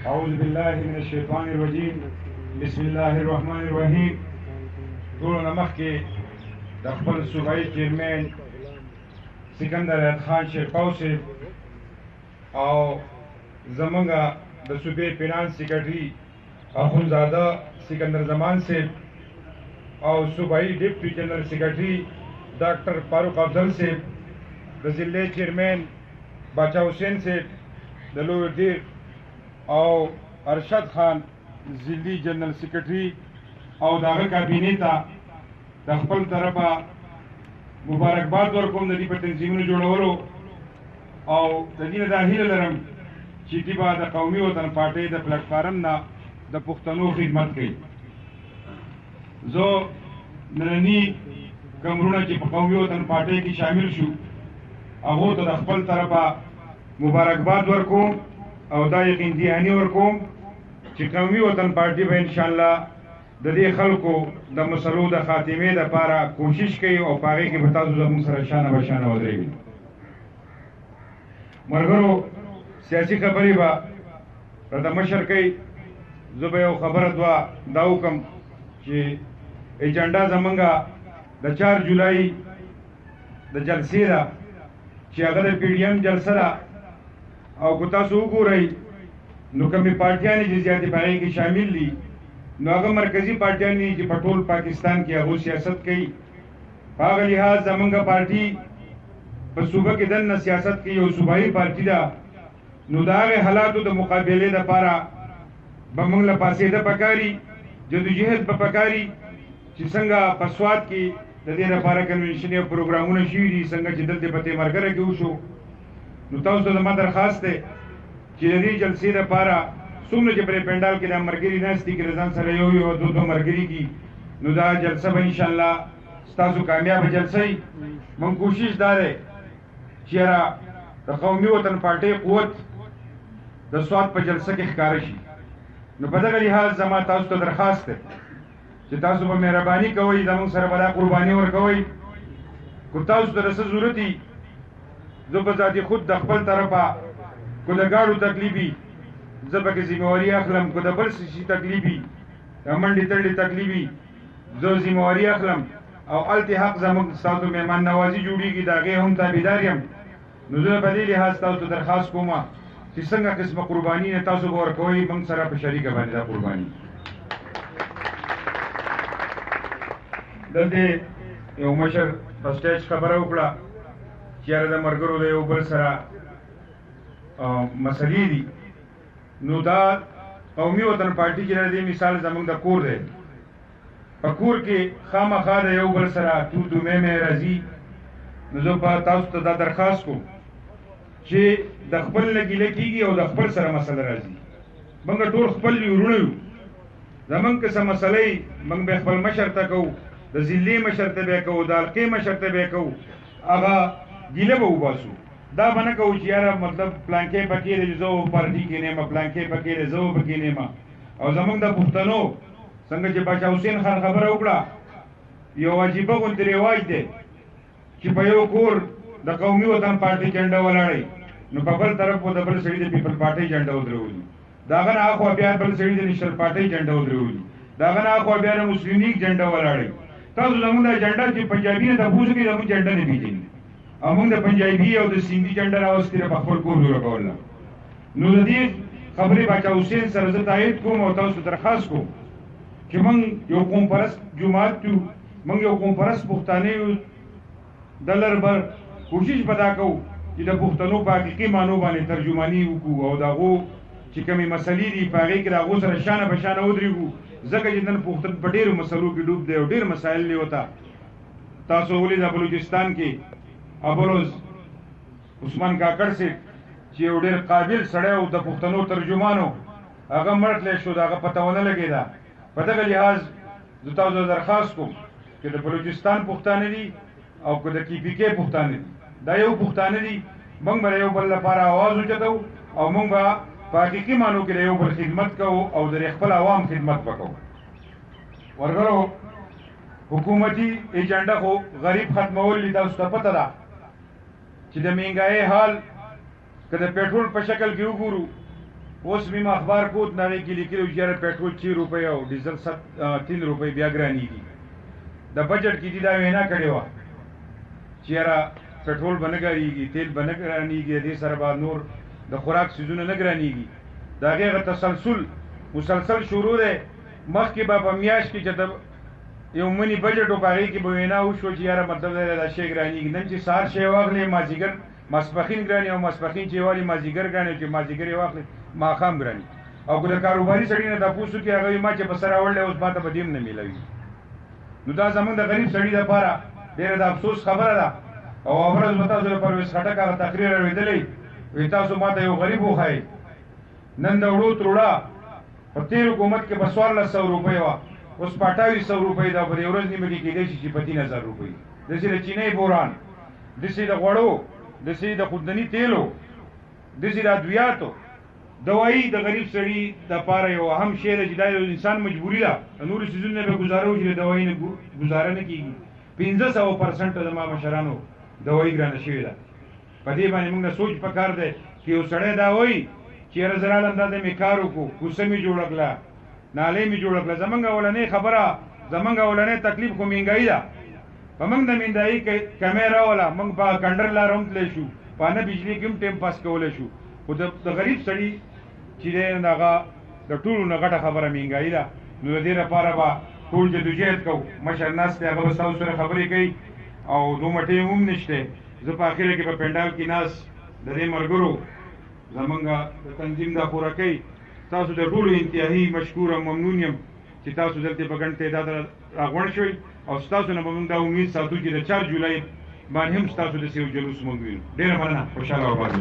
أعوذ بالله من الشيطان الرجيم بسم الله الرحمن الرحيم. ټولو مخکې د خپل صوبایي چیرمین سکندر حیات خان شیرپاو صاحب او زمونږ د صوبې فینانس سیکرټري اخونزاده سکندر زمان صاحب او صوبایي ډیپټي جنرل سیکرټري ډاکټر فاروق افضل صاحب، د ضلع چیرمین باچا حسین صاحب د لوی ډیر او ارشد خان ضلعي جنرل سیکرټري او دغه کابینې ته د خپل طرفه مبارکباد ورکوم د دې په تنظیمونو جوړولو او د دې نه دا هیله لرم چې دوی به د قومي وطن پارټۍ د پلیټفارم نه د پښتنو خدمت کوي. زه ننني کمرونه چې په قومي وطن پارټۍ کې شامل شو هغو ته د خپل طرفه مبارکباد ورکوم او دا یقین دهاني ورکوم چې قومي وطن پارټي به انشاءالله د دې خلکو د مسلو د خاتمې دپاره کوشش کوي او په هغې کې به تاسو زموږ سره شانه به شانه ودرېږئ. ملګرو، سیاسي خبرې به راته مشر کوي. زه به یو خبره دوه دا وکړم چې ایجنډا زمونږ د 4 جولای د جلسې ده چې هغه د پی ډي ایم جلسه ده او که تاسو وګورئ نو کومې پارټیانې چې زیاتې په هغې کې شامل دي نو هغه مرکزي پارټیان دي چې په ټول پاکستان کې هغو سیاست کوي. په هغه لحاظ زمونږ پارټي په صوبه کې دننه سیاست کوي، یو صوبایي پارټي ده. نو د هغې حالاتو د مقابلې دپاره به موږ له پاسېده پکاري، جدوجهد به پکاري چې څنګه په سوات کې د دې لپاره کنوینشن او پروګرامونه شوي دي، څنګه چې دلته په تیمرګره کې وشو. نو تاسو ته زما درخواست دی چې د دې جلسې دپاره څومره چې پرې پنډال کې دا ملګري ناست دي که ځان سره یو یو دو ملګري دي نو دا جلسه به انشاءالله ستاسو کامیابه جلسه وي. موږ کوشش دا دی چې یاره د قومي وطن پارټۍ قوت د سوات په جلسه کې ښکاره شي. نو په دغه لحاظ زما تاسو ته درخواست دی چې تاسو به مهرباني کوئ، زموږ سره به دا قرباني ورکوئ. که تاسو ته د څه ضرورت وي زه به ذاتي خود د خپل طرفه که د ګاډو تکلیف وي زه پکې ذمهواري اخلم، که د بل څه شي تکلیف وي د منډې تنډې تکلیف وي زه ذمهواري اخلم او هلته حق زموږ ستاسو مهمان نوازي جوړېږي د هغې هم تابعدار یم. نو زه په دې لحاظ تاسو ته درخواست کوم چې څنګه قسمه قرباني نه تاسو به ورکوئ موږ سره په شریکه باندې دا قرباني. دلته یو مشر په سټیج خبره وکړه چې یاره د ملګرو د یو بل سره مسلې دي. نو دا قومي وطن پارټي چې د دې مثال زموږ د کور دی. په کور کې خامخا د یو بل سره تو تو مې راځي. نو زه به تاسو ته دا درخواست کوم چې د خپل نه ګیله کېږي او د خپل سره مسله راځي. موږ ټول خپل وروڼه یو، زموږ که څه مسله وي موږ به خپل مشر ته کوو، د ضلعې مشر ته به کوو، د حلقې مشر ته به کوو، هغه ګیله به وباسو. دا به نه کوو چې یاره مطلب پلانکې پکې دی زه پارټي کې نه یم، پلانکې پکې دی زه پکې نه یم. او زموږ د پښتنو څنګه چې باچا حسین خان خبره وکړه یو عجیبه غوندې رواج دی چې په یو کور د قومي وطن پارټي جنډه ولاړئ نو په بل طرف به د بل سړي د پیپل پارټۍ جنډه ودرولي، د هغه نه اخوا بیا بل سړي د نیشنل پارټۍ جنډه ودرولي، د هغه نه اخوا بیا د مسلم لیګ جنډه ولاړئ. تاسو زموږ دا جنډه چې پنجابي نه تپوس کوي زموږ جنډه نه پېژني او موږ د پنجابي او د سیندي جنډه راوستې په خپل کور جوړه کوله. نو د دې خبرې باچا حسین سره زه تایید کوم او تاسو درخواست کوم چې موږ یو قوم پرست جماعت یو، موږ یو قوم پرست پښتانه یو. د لربر کوشش به دا کوو چې د پښتنو په حقیقي معنو باندې ترجماني وکړو او د هغو چې کومې مسلې دي په هغې کې د هغو سره شانه به شانه ودرېږو. ځکه چې نن پښتون په ډېرو مسلو کې ډوب دی او ډېر مسایل دی ورته. تاسو ولید د بلوچستان کې ابروز عثمان کاکړ صاحب چې یو ډېر قابل سړی او د پښتنو ترجمانو هغه مړ تللی شو، د هغه پته ونه لګېده. په دغه لحاظ زه تاسو درخواست کوم چې د بلوچستان پښتانه دي او که د کی پي کې پښتانه دي دا یو پښتانه دي. موږ به یو بل لپاره آواز اوچتو او موږ به په حقیقي معنو کې د یو بل خدمت کوو او د خپل عوام خدمت وکړو. ورګرو حکومتي ایجنډا خو غریب ختمول دي. تاسو ته پته ده چې د مهنګایۍ حال که د پېټرول په شکل کې وګورو اوس مې اخبار کوت نړۍ کې لیکلي چې یاره پټرول 6 روپۍ او ډیزل 3 روپۍ بیا ګرانېږي. د بجټ کې دې دا وینا کړې وه چې یاره پټرول به نه ګرانېږي، تیل به نه ګرانېږي، دې سره به نور د خوراک څیزونه نه ګرانېږي. د هغې هغه مسلسل شروع دی. مخکې به په میاشت کې چې د یو مني بجټ و په هغې کې به وینا وشوه چې یاره مطلب دی دا شی ګرانېږي. نن چې سهار شی واخلې مازدیګر ماسپښین ګرانې او ماسپښین چې یې والي مازدیګر ګرانې او چې مازدیګر یې واخلې ماښام ګرانې. او که د کاروباري سړي نه تپوس وکړي هغه وایي ما چې په سر راوړلی اوس ما ته به دې هم نه میلوي. نو دا زمونږ د غریب سړي دپاره ډېره د افسوس خبره ده. او ورځ به تاسو د پرویز خټک هغه تقریر اورېدلی وایي تاسو ما ته یو غریب وښایئ. نن د وړو تروړه په تېر حکومت کې به 1400 روپۍ وه، اوس په 2800 روپۍ ده. په دې ورځ نیمه کې کېدی شي چې په 3000 روپۍ. داسې د چینۍ بوران، داسې د غوړو، داسې د خوندني تیلو، داسې د ادویاتو دوایي د غریب سړي دپاره یو اهم شی ده چې دا یو انسان مجبوري ده. نورو څیزونو نه به ګزاره وشي، د دوایي نه ګزاره نه کېږي. 500% زما مشرانو دوایي ګرانه شوې ده. په دې باندې موږ ته سوچ پکار دی چې یو سړی دا وایي چې یاره زه راغلم دا د مې کار وکړو، کوڅه مې جوړه کړه، نالۍ مې جوړه کړه. زمونږ اولنۍ خبره، زمونږ اولنۍ تکلیف خو مهنګایي ده. په موږ د مهنګایي کمی راوله، موږ په کنډر لاره هم تللی شو، په نه بجلي کې هم ټیم پاس کولی شو. خو د غریب سړي چې دی هغه د ټولو نه غټه خبره مهنګایي ده. نو د دې لپاره به ټول جدوجهد کوو. مشر ناست دی هغه به ستاسو سره خبرې کوي او دومره ټیم هم نشته. زه په اخره کې په پنډال کې ناست د دې ملګرو زمونږ د تنظیم دا پوره کوي. تاسو د ټولو انتهایي مشکور او ممنون یم چې تاسو دلته په ګڼ تعداد راغونډ شوئ. او ستاسو نه به موږ دا امید ساتو چې د 4 جولای باندې هم ستاسو داسې یو جلوس موږ وینو. ډېره مننه، خوشحاله او آباد.